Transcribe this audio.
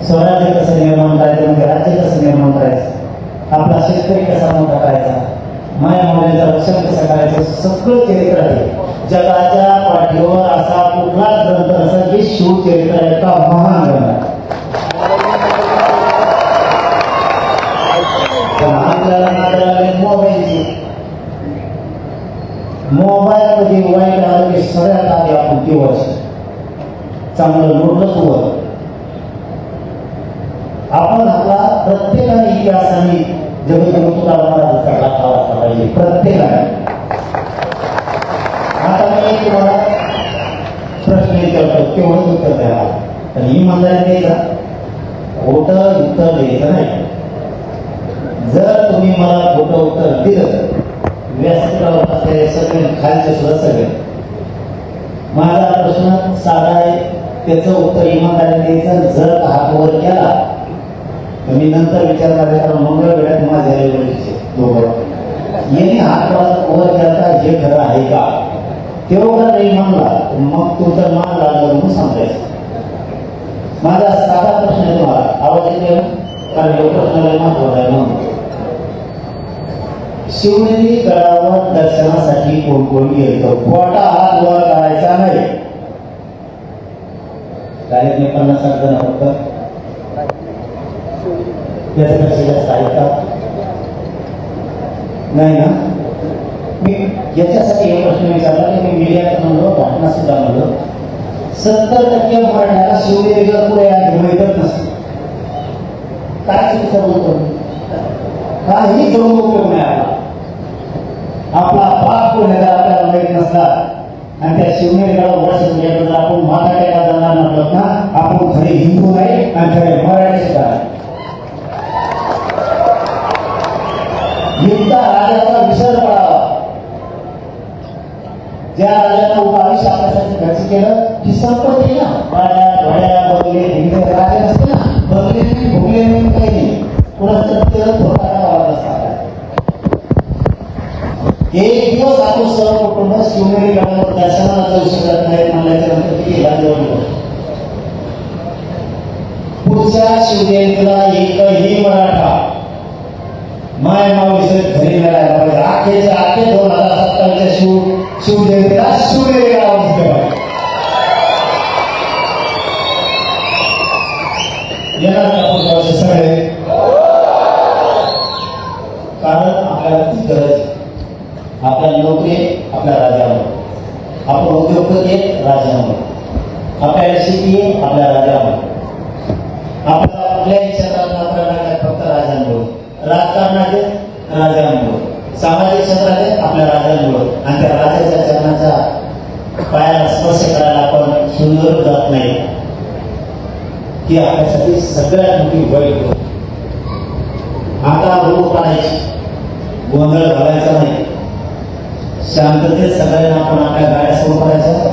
स्वराज्य कसं निर्माण करायचं, म्हणजे राज्य कसं निर्माण करायचं, आपला शेतकरी कसा मोठा करायचा, माया मुलांचं रक्षण कसं करायचं, सगळं चरित्र आहे. जगाच्या पाठीवर असा कुठला ग्रंथ असा की शिवचरित्र आहे का महान ग्रंथ. आपल्याला नादाला मोबाईलची मोबाईल मध्ये वाईट आलं की सगळ्यात आधी आपण दिवस चांगलं लोटलंच वर. आपण आपला प्रत्येकाने इतिहासाने जगद्गुरु तुकाराम महाराजांचा गाथा वाचला पाहिजे प्रत्येकाने. आता मी तुम्हाला प्रश्न विचारतो, तेवढंच उत्तर द्या. पण इमानदारी द्यायचा, खोटं उत्तर द्यायचं नाही. जर तुम्ही मला खोटं उत्तर दिलं, व्यासपीठावर असलेले सगळे खालचे सुद्धा सगळे, माझा प्रश्न साधा आहे, त्याचं उत्तर इमानदारी द्यायचं. जर हात वर केला तर मी नंतर विचारणार आहे, कारण मंगळवेळात माझ्या वडीलचे दोघं यांनी हात वर केला हे खरं आहे का, तेवढा नाही म्हणला मग तुमचा मान लागला म्हणून सांगायचं. माझा साधा प्रश्न आहे तुम्हाला, आवाज येते कारण हे प्रश्नाला महत्वाचा आहे. म्हणून शिवनेरी गडावर दर्शनासाठी कोण कोण येतो, खोटा हात वर करायचा नाही. कार्यक्रम 50 जण फक्त याच्यापेक्षा जास्त ऐकतात नाही ना. मी याच्यासाठी हे प्रश्न विचारला की मी मीडियात म्हणलो, घटना सुद्धा म्हणलो, 70% मराठ्याला शिवनेरीला पुढे माहीतच नसते. काय चुकीचं बोलतो, काही जवळ उपयोग नाही. आपला बाप पुण्याला आपल्याला माहीत नसला आणि त्या शिवनेरीला वर्ष आपण मराठ्याला जाणार म्हटलं ना, आपण खरे हिंदू नाही आणि खरे मराठी सुद्धा. युद्धा राजाचा विसर पडावा. ज्या राजाला आयुष्य आपल्यासाठी खर्च केलं की संपत्ती ना, गाड्या घोड्या बंगले भिंगले राजे नसते ना, बंगले नाही भोगले नाही काही नाही, कुणाचं तेल थोडा वाढत असतात. एक दिवस आपण सर्व कुटुंब शिवनेरी गडावर दर्शनाला जाऊ शकत नाही म्हणल्याच्या नंतर किती लाजवाब. पुढच्या शिवजयंतीला एकही मराठा माय माऊलीचे घरी मिळायला पाहिजे. आखेचे आखे 2027च्या शिवजयंतीला शिवनेरी गडावर दिसले पाहिजे. येणार का पुढच्या वर्षी सगळे, कारण आपल्याला ती गरज आहे. आपल्याला नोकरी आहे आपल्या राजामुळे, आपण उद्योगपती आहे राजामुळे, आपल्याला शेती आहे आपल्या राजामुळे, आपल्याला कुठल्याही क्षेत्रात आपल्याला फक्त राजांमुळे, राजकारणात राजांमुळे, सामाजिक क्षेत्रात आपल्या राजांमुळे. आणि त्या राजाच्या चरणाच्या पायाला स्पर्श करायला आपण सुंदर जात नाही, ही आपल्यासाठी सगळ्यात मोठी वाईट गोष्ट. आता रोग पाडायची, गोंधळ घालायचा नाही, शांततेत सगळ्यांना आपण आपल्या गाड्या सुरू करायच्या.